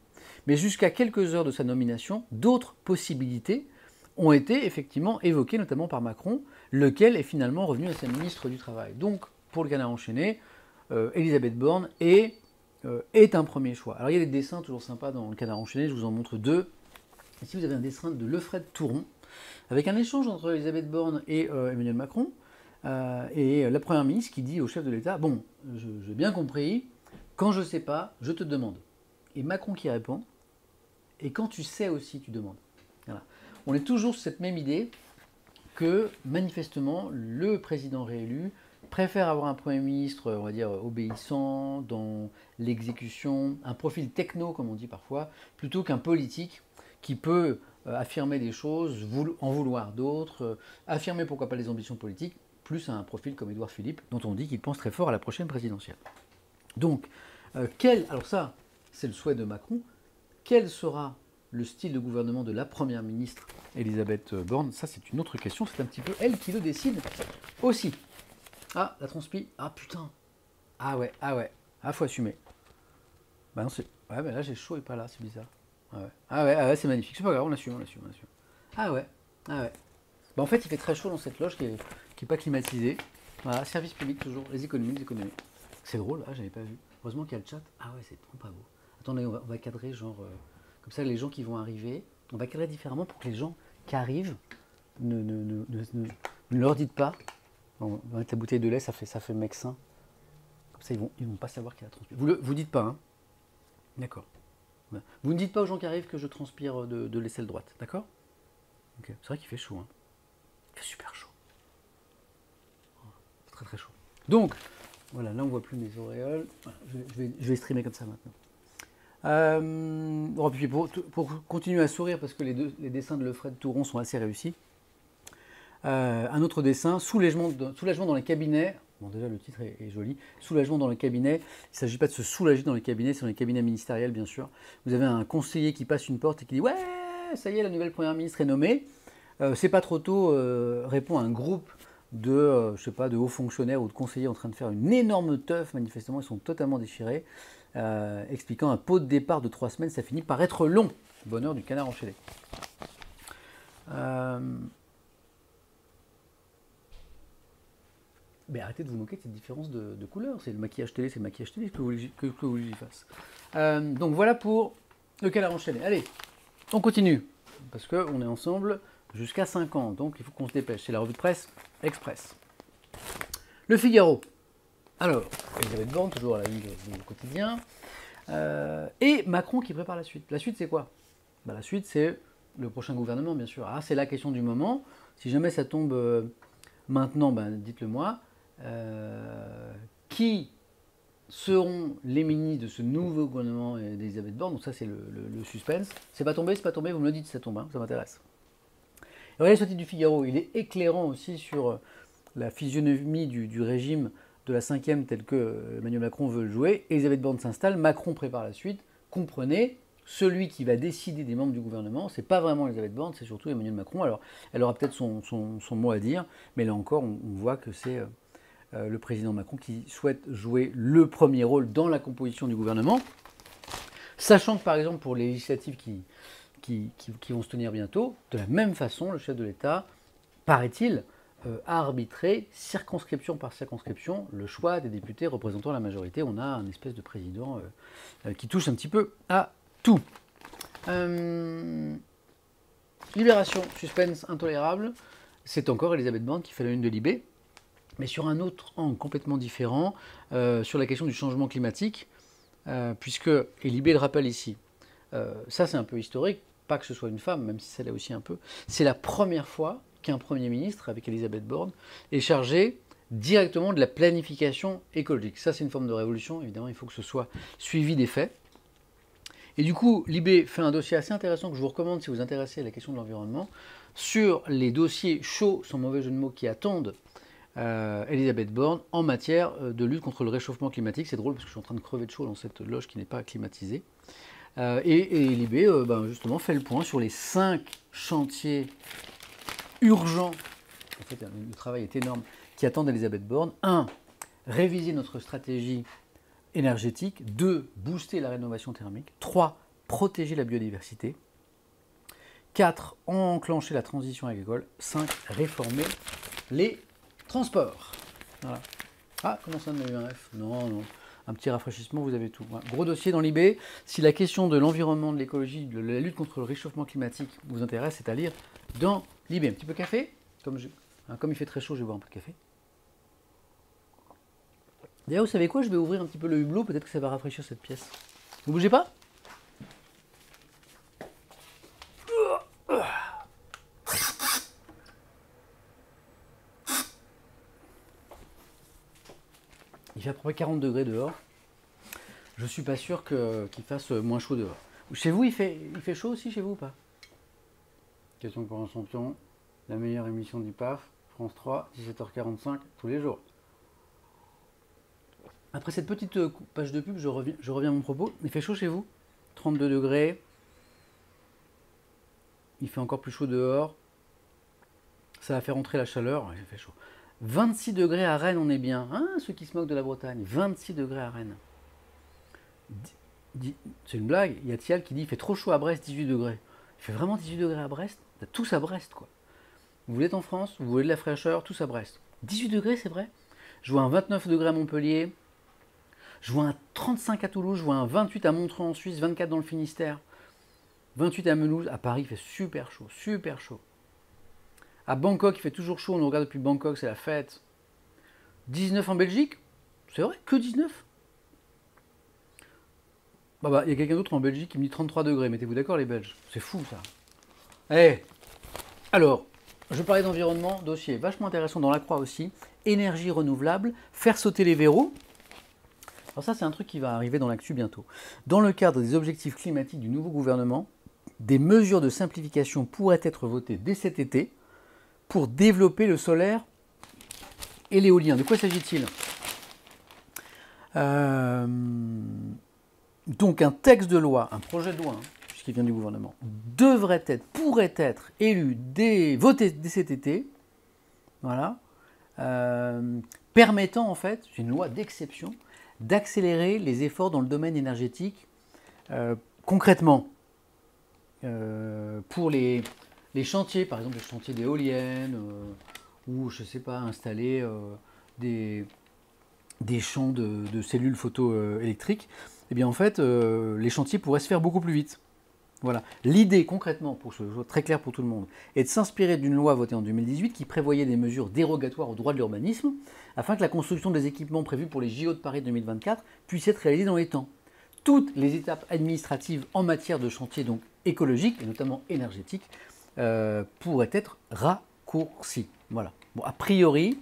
S1: Mais jusqu'à quelques heures de sa nomination, d'autres possibilités ont été effectivement évoquées, notamment par Macron, lequel est finalement revenu à sa ministre du Travail. Donc, pour le Canard enchaîné, Elisabeth Borne est un premier choix. Alors, il y a des dessins toujours sympas dans le Canard enchaîné, je vous en montre 2. Ici, vous avez un dessin de Lefred Touron, avec un échange entre Elisabeth Borne et Emmanuel Macron, et la Première ministre qui dit au chef de l'État « Bon, j'ai bien compris, quand je ne sais pas, je te demande ». Et Macron qui répond Et quand tu sais aussi, tu demandes. Voilà. On est toujours sur cette même idée que manifestement, le président réélu préfère avoir un Premier ministre, on va dire, obéissant dans l'exécution, un profil techno, comme on dit parfois, plutôt qu'un politique qui peut affirmer des choses, en vouloir d'autres, affirmer pourquoi pas les ambitions politiques, plus un profil comme Édouard Philippe, dont on dit qu'il pense très fort à la prochaine présidentielle. Donc, alors ça, c'est le souhait de Macron, quel sera le style de gouvernement de la première ministre Elisabeth Borne? Ça, c'est une autre question, c'est un petit peu elle qui le décide aussi. Ah, la transpi, ah putain, ah ouais, faut assumer. Bah non, ouais, mais là j'ai chaud et pas là, c'est bizarre. Ah ouais, c'est magnifique, c'est pas grave, on assume. Ah ouais. Bah en fait, il fait très chaud dans cette loge qui est pas climatisée. Voilà, service public toujours, les économies. C'est drôle, j'avais pas vu. Heureusement qu'il y a le chat. Ah ouais, c'est vraiment pas beau. Attendez, on va cadrer genre... comme ça, les gens qui vont arriver, on va cadrer différemment pour que les gens qui arrivent ne leur dites pas. On va mettre la bouteille de lait, ça fait mec sain. Comme ça, ils vont pas savoir qu'il y a la transpiration. Vous dites pas, hein. D'accord. Vous ne dites pas aux gens qui arrivent que je transpire de l'aisselle droite, d'accord? Okay. C'est vrai qu'il fait chaud, hein. Il fait super chaud. C'est très très chaud. Donc, voilà, là on voit plus mes auréoles. Voilà, je vais streamer comme ça maintenant. Puis pour continuer à sourire, parce que les dessins de Lefred Touron sont assez réussis. Un autre dessin, soulagement dans les cabinets. Bon, déjà le titre est joli. Soulagement dans les cabinets. Il ne s'agit pas de se soulager dans les cabinets, c'est dans les cabinets ministériels, bien sûr. Vous avez un conseiller qui passe une porte et qui dit « Ouais, ça y est, la nouvelle première ministre est nommée. C'est pas trop tôt », répond un groupe de, je sais pas, de hauts fonctionnaires ou de conseillers en train de faire une énorme teuf. Manifestement, ils sont totalement déchirés. Expliquant un pot de départ de 3 semaines, ça finit par être long. Bonheur du canard enchaîné. Mais arrêtez de vous moquer de cette différence de couleur. C'est le maquillage télé, que vous voulez que j'y fasse. Donc voilà pour le canard enchaîné. Allez, on continue. Parce qu'on est ensemble jusqu'à 5 ans. Donc il faut qu'on se dépêche. C'est la revue de presse express. Le Figaro. Alors, Elisabeth Borne, toujours à la une du quotidien. Et Macron qui prépare la suite. La suite, c'est quoi? La suite, c'est le prochain gouvernement, bien sûr. Ah, c'est la question du moment. Si jamais ça tombe maintenant, dites-le moi. Qui seront les ministres de ce nouveau gouvernement d'Elisabeth Borne? Donc ça, c'est le suspense. C'est pas tombé, vous me le dites si ça tombe, hein, ça m'intéresse. Regardez ce titre du Figaro. Il est éclairant aussi sur la physionomie du régime de la 5e tel que Emmanuel Macron veut le jouer. Elisabeth Borne s'installe, Macron prépare la suite. Comprenez, celui qui va décider des membres du gouvernement, c'est pas vraiment Elisabeth Borne, c'est surtout Emmanuel Macron. Alors, elle aura peut-être son mot à dire, mais là encore, on voit que c'est le président Macron qui souhaite jouer le premier rôle dans la composition du gouvernement. Sachant que, par exemple, pour les législatives qui vont se tenir bientôt, de la même façon, le chef de l'État, paraît-il, a arbitré, circonscription par circonscription, le choix des députés représentant la majorité. On a un espèce de président qui touche un petit peu à tout. Libération, suspense intolérable. C'est encore Elisabeth Borne qui fait la une de Libé, mais sur un autre angle complètement différent, sur la question du changement climatique, puisque, et Libé le rappelle ici, ça c'est un peu historique, pas que ce soit une femme, même si c'est là aussi un peu, c'est la première fois qu'un Premier ministre, avec Elisabeth Borne, est chargé directement de la planification écologique. Ça, c'est une forme de révolution. Évidemment, il faut que ce soit suivi des faits. Et du coup, Libé fait un dossier assez intéressant que je vous recommande si vous vous intéressez à la question de l'environnement, sur les dossiers chauds, sans mauvais jeu de mots, qui attendent Elisabeth Borne en matière de lutte contre le réchauffement climatique. C'est drôle parce que je suis en train de crever de chaud dans cette loge qui n'est pas climatisée. Et Libé, justement, fait le point sur les 5 chantiers urgents, en fait le travail est énorme, qui attendent Elisabeth Borne. 1. Réviser notre stratégie énergétique. 2. Booster la rénovation thermique. 3. Protéger la biodiversité. 4. Enclencher la transition agricole. 5. Réformer les transports. Voilà. Ah, comment ça, on a eu un F? Non. Un petit rafraîchissement, vous avez tout. Voilà. Gros dossier dans l'IB. Si la question de l'environnement, de l'écologie, de la lutte contre le réchauffement climatique vous intéresse, c'est à lire dans l'IB. Un petit peu de café. Comme il fait très chaud, je vais boire un peu de café. D'ailleurs, vous savez quoi? Je vais ouvrir un petit peu le hublot. Peut-être que ça va rafraîchir cette pièce. Ne bougez pas. Il fait à peu près 40 degrés dehors. Je ne suis pas sûr qu'il fasse moins chaud dehors. Chez vous, il fait chaud aussi chez vous ou pas? Question pour un champion. La meilleure émission du PAF, France 3, 17h45, tous les jours. Après cette petite page de pub, je reviens à mon propos. Il fait chaud chez vous? 32 degrés. Il fait encore plus chaud dehors. Ça va faire entrer la chaleur. Il fait chaud. 26 degrés à Rennes, on est bien. Hein, ceux qui se moquent de la Bretagne. 26 degrés à Rennes. C'est une blague. Il y a Thial qui dit il fait trop chaud à Brest, 18 degrés. Il fait vraiment 18 degrés à Brest? Tous à Brest, quoi. Vous voulez être en France, vous voulez de la fraîcheur, tous à Brest. 18 degrés, c'est vrai? Je vois un 29 degrés à Montpellier. Je vois un 35 à Toulouse. Je vois un 28 à Montreux en Suisse, 24 dans le Finistère. 28 à Mulhouse. À Paris, il fait super chaud, super chaud. À Bangkok, il fait toujours chaud. On nous regarde depuis Bangkok, c'est la fête. 19 en Belgique? C'est vrai, que 19? Bah, il y a quelqu'un d'autre en Belgique qui me dit 33 degrés. Mettez-vous d'accord, les Belges? C'est fou, ça. Eh, alors, je parlais d'environnement, dossier vachement intéressant dans la Croix aussi. Énergie renouvelable, faire sauter les verrous. Alors ça, c'est un truc qui va arriver dans l'actu bientôt. Dans le cadre des objectifs climatiques du nouveau gouvernement, des mesures de simplification pourraient être votées dès cet été pour développer le solaire et l'éolien. De quoi s'agit-il? Donc un texte de loi, un projet de loi, puisqu'il vient du gouvernement, pourrait être voté dès cet été, voilà, permettant en fait, c'est une loi d'exception, d'accélérer les efforts dans le domaine énergétique concrètement pour les chantiers, par exemple les chantiers d'éoliennes ou je ne sais pas, installer des champs de cellules photoélectriques, eh bien en fait les chantiers pourraient se faire beaucoup plus vite. Voilà. L'idée concrètement, pour que ce soit très clair pour tout le monde, est de s'inspirer d'une loi votée en 2018 qui prévoyait des mesures dérogatoires au droit de l'urbanisme afin que la construction des équipements prévus pour les JO de Paris 2024 puisse être réalisée dans les temps. Toutes les étapes administratives en matière de chantier donc écologique et notamment énergétique pourraient être raccourcies. Voilà. Bon, a priori,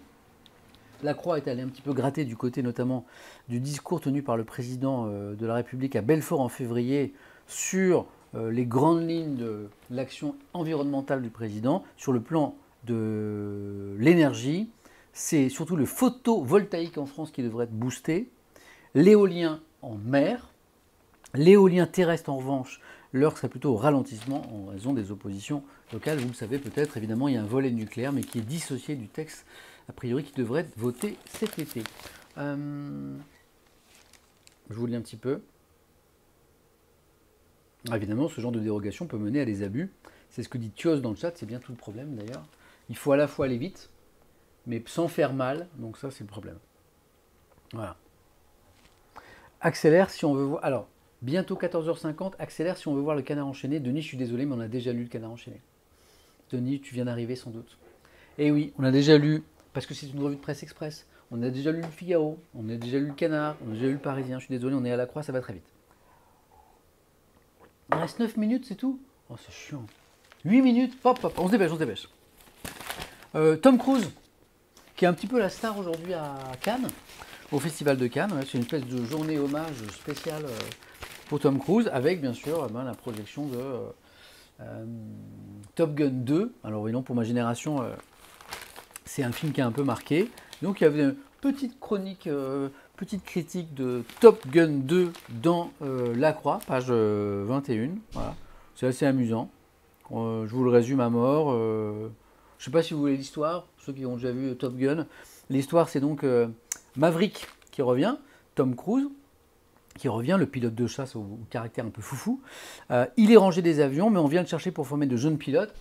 S1: la Croix est allée un petit peu gratter du côté notamment du discours tenu par le président de la République à Belfort en février sur les grandes lignes de l'action environnementale du président. Sur le plan de l'énergie, c'est surtout le photovoltaïque en France qui devrait être boosté, l'éolien en mer, l'éolien terrestre en revanche, l'heure serait plutôt au ralentissement en raison des oppositions locales. Vous le savez peut-être, évidemment, il y a un volet nucléaire, mais qui est dissocié du texte, a priori, qui devrait être voté cet été. Je vous lis un petit peu. Évidemment, ce genre de dérogation peut mener à des abus. C'est ce que dit Thios dans le chat, c'est bien tout le problème d'ailleurs. Il faut à la fois aller vite, mais sans faire mal, donc ça c'est le problème. Voilà. Accélère si on veut voir... Alors, bientôt 14h50, accélère si on veut voir le Canard enchaîné. Denis, je suis désolé, mais on a déjà lu le Canard enchaîné. Denis, tu viens d'arriver sans doute. Eh oui, on a déjà lu, parce que c'est une revue de presse express, on a déjà lu le Figaro, on a déjà lu le Canard, on a déjà lu le Parisien. Je suis désolé, on est à la Croix, ça va très vite. Il reste 9 minutes, c'est tout? Oh, c'est chiant. 8 minutes, hop, hop, on se dépêche, on se dépêche. Tom Cruise, qui est un petit peu la star aujourd'hui à Cannes, au Festival de Cannes. C'est une espèce de journée hommage spéciale pour Tom Cruise, avec bien sûr la projection de Top Gun 2. Alors oui, non, pour ma génération, c'est un film qui a un peu marqué. Donc il y avait une petite chronique, petite critique de Top Gun 2 dans La Croix, page 21. Voilà. C'est assez amusant. Je vous le résume à mort. Je ne sais pas si vous voulez l'histoire, ceux qui ont déjà vu Top Gun. L'histoire, c'est donc Maverick qui revient, Tom Cruise qui revient, le pilote de chasse au caractère un peu foufou. Il est rangé des avions, mais on vient le chercher pour former de jeunes pilotes,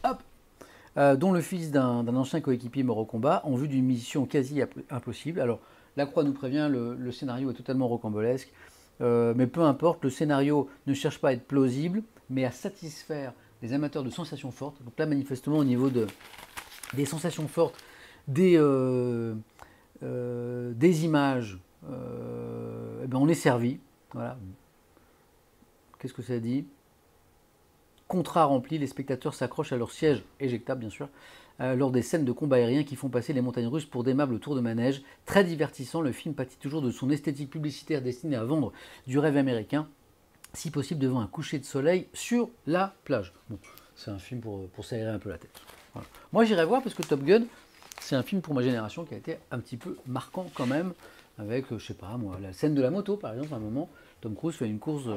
S1: dont le fils d'un ancien coéquipier mort au combat, en vue d'une mission quasi impossible. Alors, La Croix nous prévient, le scénario est totalement rocambolesque, mais peu importe, le scénario ne cherche pas à être plausible, mais à satisfaire les amateurs de sensations fortes. Donc là, manifestement, au niveau des sensations fortes, des images, eh ben on est servi. Voilà. Qu'est-ce que ça dit? Contrat rempli, les spectateurs s'accrochent à leur siège éjectable, bien sûr, lors des scènes de combat aérien qui font passer les montagnes russes pour d'aimables tours de manège. Très divertissant, le film pâtit toujours de son esthétique publicitaire destinée à vendre du rêve américain, si possible devant un coucher de soleil sur la plage. Bon, c'est un film pour s'aérer un peu la tête. Voilà. Moi j'irai voir parce que Top Gun, c'est un film pour ma génération qui a été un petit peu marquant quand même, avec, je sais pas moi, la scène de la moto par exemple, à un moment, Tom Cruise fait une course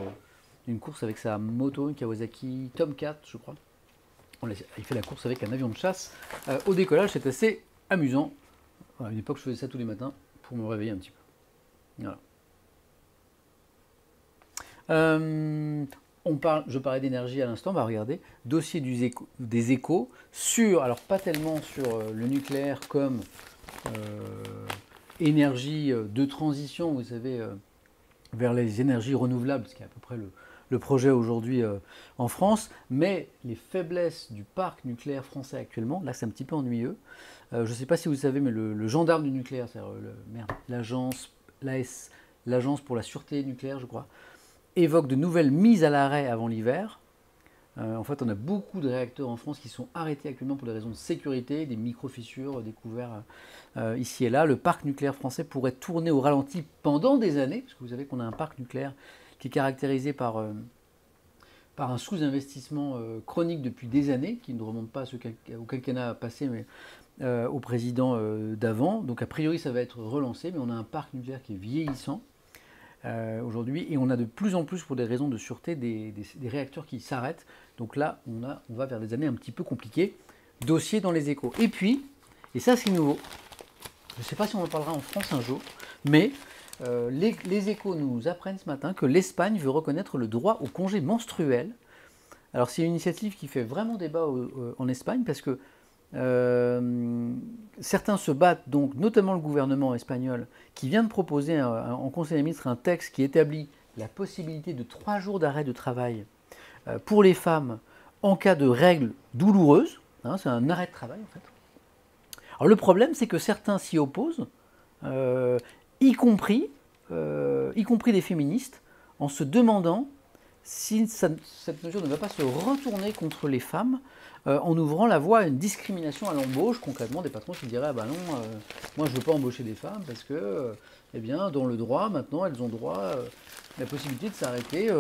S1: avec sa moto, une Kawasaki Tomcat, je crois. Il fait la course avec un avion de chasse. Au décollage, c'est assez amusant. À une époque, je faisais ça tous les matins pour me réveiller un petit peu. Voilà. Je parlais d'énergie à l'instant, regardez, dossier des échos sur, alors pas tellement sur le nucléaire comme énergie de transition, vous savez, vers les énergies renouvelables, ce qui est à peu près le projet aujourd'hui en France, mais les faiblesses du parc nucléaire français actuellement, là c'est un petit peu ennuyeux. Je ne sais pas si vous savez, mais le gendarme du nucléaire, c'est-à-dire l'agence pour la sûreté nucléaire, je crois, évoque de nouvelles mises à l'arrêt avant l'hiver. En fait, on a beaucoup de réacteurs en France qui sont arrêtés actuellement pour des raisons de sécurité, des micro-fissures découvertes ici et là. Le parc nucléaire français pourrait tourner au ralenti pendant des années, parce que vous savez qu'on a un parc nucléaire qui est caractérisé par un sous-investissement chronique depuis des années, qui ne remonte pas au quinquennat passé, mais au président d'avant. Donc a priori, ça va être relancé, mais on a un parc nucléaire qui est vieillissant aujourd'hui, et on a de plus en plus, pour des raisons de sûreté, des réacteurs qui s'arrêtent. Donc là, on va vers des années un petit peu compliquées. Dossier dans les échos. Et puis, et ça c'est nouveau, je ne sais pas si on en parlera en France un jour, mais les échos nous apprennent ce matin que l'Espagne veut reconnaître le droit au congé menstruel. Alors c'est une initiative qui fait vraiment débat en Espagne, parce que certains se battent, donc notamment le gouvernement espagnol, qui vient de proposer en Conseil des ministres un texte qui établit la possibilité de 3 jours d'arrêt de travail pour les femmes en cas de règles douloureuses. Hein, c'est un arrêt de travail en fait. Alors le problème, c'est que certains s'y opposent, y compris des féministes, en se demandant si cette mesure ne va pas se retourner contre les femmes en ouvrant la voie à une discrimination à l'embauche, concrètement des patrons qui diraient ah ben non, moi je ne veux pas embaucher des femmes parce que eh bien, dans le droit, maintenant, elles ont droit à la possibilité de s'arrêter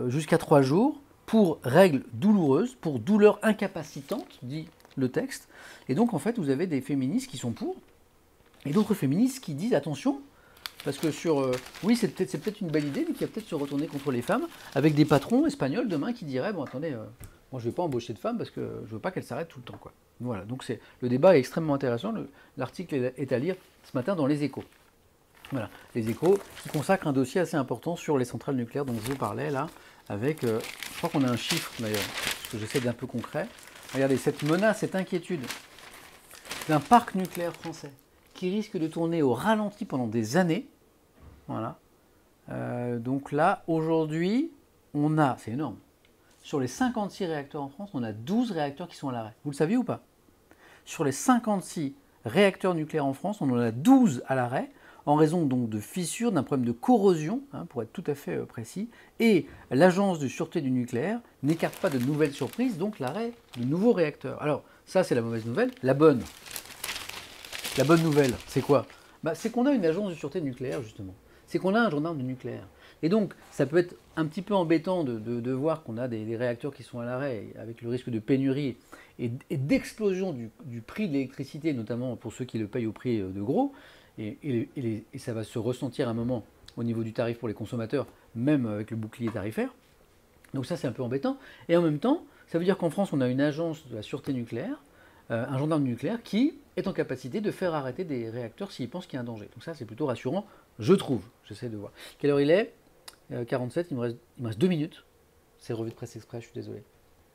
S1: jusqu'à 3 jours pour règles douloureuses, pour douleurs incapacitantes, dit le texte. Et donc en fait, vous avez des féministes qui sont pour, et d'autres féministes qui disent attention, parce que oui, c'est peut-être une belle idée, mais qui va peut-être se retourner contre les femmes, avec des patrons espagnols demain qui diraient bon attendez, moi je ne vais pas embaucher de femmes parce que je ne veux pas qu'elles s'arrêtent tout le temps, quoi. Voilà, donc le débat est extrêmement intéressant. L'article est à lire ce matin dans Les Échos. Voilà, Les Échos qui consacrent un dossier assez important sur les centrales nucléaires dont je vous parlais là, avec, je crois qu'on a un chiffre d'ailleurs, parce que j'essaie d'être un peu concret. Regardez, cette menace, cette inquiétude d'un parc nucléaire français qui risque de tourner au ralenti pendant des années. Voilà. Donc là, aujourd'hui, c'est énorme. Sur les 56 réacteurs en France, on a 12 réacteurs qui sont à l'arrêt. Vous le saviez ou pas? Sur les 56 réacteurs nucléaires en France, on en a 12 à l'arrêt, en raison donc de fissures, d'un problème de corrosion, hein, pour être tout à fait précis. Et l'Agence de sûreté du nucléaire n'écarte pas de nouvelles surprises, donc l'arrêt de nouveaux réacteurs. Alors, ça c'est la mauvaise nouvelle. La bonne nouvelle, c'est quoi? C'est qu'on a une agence de sûreté nucléaire, justement. C'est qu'on a un gendarme du nucléaire. Et donc, ça peut être un petit peu embêtant de voir qu'on a des réacteurs qui sont à l'arrêt, avec le risque de pénurie et d'explosion du prix de l'électricité, notamment pour ceux qui le payent au prix de gros. Et ça va se ressentir à un moment au niveau du tarif pour les consommateurs, même avec le bouclier tarifaire. Donc ça, c'est un peu embêtant. Et en même temps, ça veut dire qu'en France, on a une agence de la sûreté nucléaire, un gendarme nucléaire qui est en capacité de faire arrêter des réacteurs s'il pense qu'il y a un danger. Donc ça, c'est plutôt rassurant, je trouve. J'essaie de voir. Quelle heure il est 47, il me reste 2 minutes. C'est revue de presse express, je suis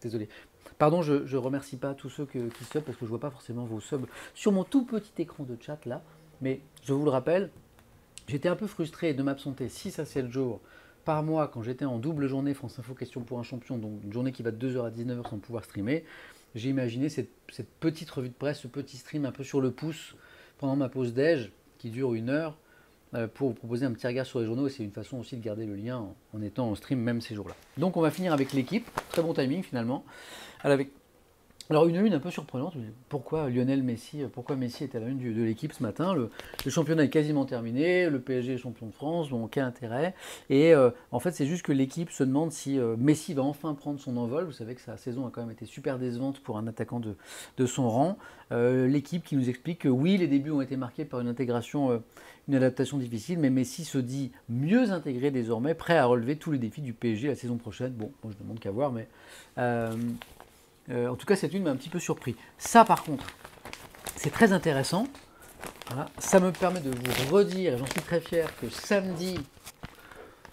S1: désolé. Pardon, je ne remercie pas tous ceux qui sub, parce que je ne vois pas forcément vos subs sur mon tout petit écran de chat là. Mais je vous le rappelle, j'étais un peu frustré de m'absenter 6 à 7 jours par mois quand j'étais en double journée France Info Question pour un champion, donc une journée qui va de 2h à 19h sans pouvoir streamer. J'ai imaginé cette petite revue de presse, ce petit stream un peu sur le pouce pendant ma pause déj qui dure 1 heure pour vous proposer un petit regard sur les journaux, et c'est une façon aussi de garder le lien en étant en stream même ces jours-là. Donc on va finir avec l'équipe, très bon timing finalement, avec Alors une un peu surprenante, pourquoi Lionel Messi, pourquoi Messi était à la une de l'équipe ce matin, le championnat est quasiment terminé, le PSG est champion de France, donc quel intérêt. Et en fait c'est juste que l'équipe se demande si Messi va enfin prendre son envol. Vous savez que sa saison a quand même été super décevante pour un attaquant de son rang. L'équipe qui nous explique que oui, les débuts ont été marqués par une intégration, une adaptation difficile, mais Messi se dit mieux intégré désormais, prêt à relever tous les défis du PSG la saison prochaine. Bon, moi je ne demande qu'à voir, mais... en tout cas, cette une m'a un petit peu surpris. Ça, par contre, c'est très intéressant. Voilà. Ça me permet de vous redire, et j'en suis très fier, que samedi,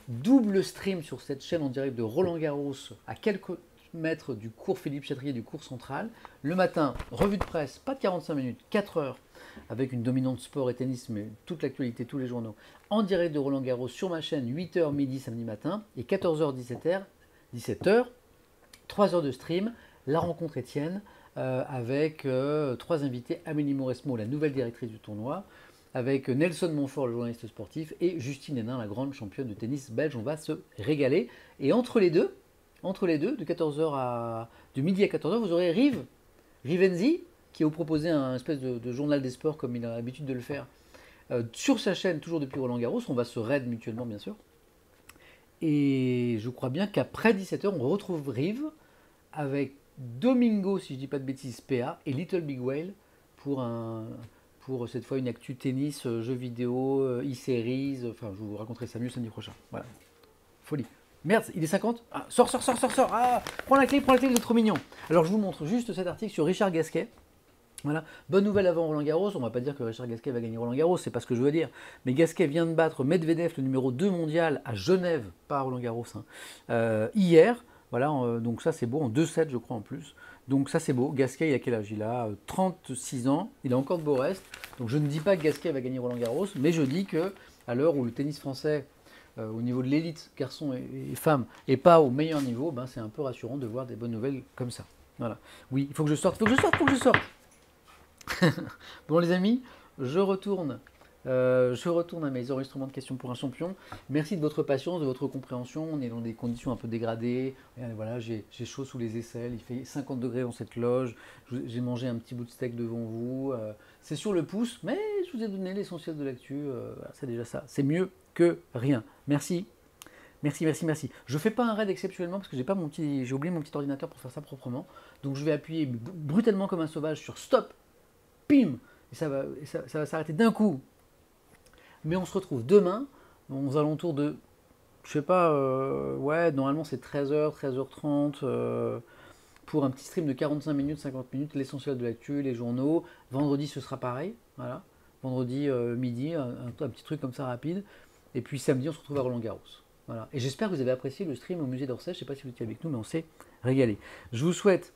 S1: double stream sur cette chaîne en direct de Roland Garros, à quelques mètres du cours Philippe Chatrier, du cours central. Le matin, revue de presse, pas de 45 minutes, 4 heures, avec une dominante sport et tennis, mais toute l'actualité, tous les journaux, en direct de Roland Garros sur ma chaîne, 8h midi samedi matin, et 14h, 17h, 3 heures de stream. La rencontre Étienne avec 3 invités, Amélie Mauresmo, la nouvelle directrice du tournoi, avec Nelson Montfort, le journaliste sportif, et Justine Hénin, la grande championne de tennis belge. On va se régaler. Et entre les deux, de midi à 14h, vous aurez Rivenzi, qui va vous proposer un espèce de journal des sports comme il a l'habitude de le faire, sur sa chaîne, toujours depuis Roland Garros. On va se raid mutuellement, bien sûr. Et je crois bien qu'après 17h, on retrouve Rive avec Domingo, si je ne dis pas de bêtises, PA, et Little Big Whale pour cette fois une actu tennis, jeux vidéo, e-series. Enfin, je vous raconterai ça mieux samedi prochain. Voilà. Folie. Merde, il est 50. Ah, sors. Ah, prends la clé, il est trop mignon. Alors, je vous montre juste cet article sur Richard Gasquet. Voilà. Bonne nouvelle avant Roland Garros. On ne va pas dire que Richard Gasquet va gagner Roland Garros, c'est pas ce que je veux dire. Mais Gasquet vient de battre Medvedev, le numéro 2 mondial, à Genève, pas à Roland Garros, hier. Voilà, donc ça c'est beau, en 2-7 je crois en plus. Donc ça c'est beau. Gasquet, il a quel âge? Il a 36 ans, il a encore de beaux restes. Donc je ne dis pas que Gasquet va gagner Roland Garros, mais je dis que à l'heure où le tennis français, au niveau de l'élite, garçons et femmes, n'est pas au meilleur niveau, ben, c'est un peu rassurant de voir des bonnes nouvelles comme ça. Voilà. Oui, il faut que je sorte. Bon les amis, je retourne à mes enregistrements de questions pour un champion. Merci de votre patience, de votre compréhension. On est dans des conditions un peu dégradées. Voilà, j'ai chaud sous les aisselles. Il fait 50 degrés dans cette loge. J'ai mangé un petit bout de steak devant vous. C'est sur le pouce, mais je vous ai donné l'essentiel de l'actu. C'est déjà ça. C'est mieux que rien. Merci. Merci. Je ne fais pas un raid exceptionnellement parce que j'ai oublié mon petit ordinateur pour faire ça proprement. Donc je vais appuyer brutalement comme un sauvage sur stop. Pim. Et ça va s'arrêter d'un coup. Mais on se retrouve demain, aux alentours de, je sais pas, ouais, normalement c'est 13h, 13h30, pour un petit stream de 45 minutes, 50 minutes, l'essentiel de l'actu, les journaux. Vendredi ce sera pareil, voilà. Vendredi midi, un petit truc comme ça rapide. Et puis samedi on se retrouve à Roland Garros. Voilà. Et j'espère que vous avez apprécié le stream au musée d'Orsay. Je ne sais pas si vous étiez avec nous, mais on s'est régalé. Je vous souhaite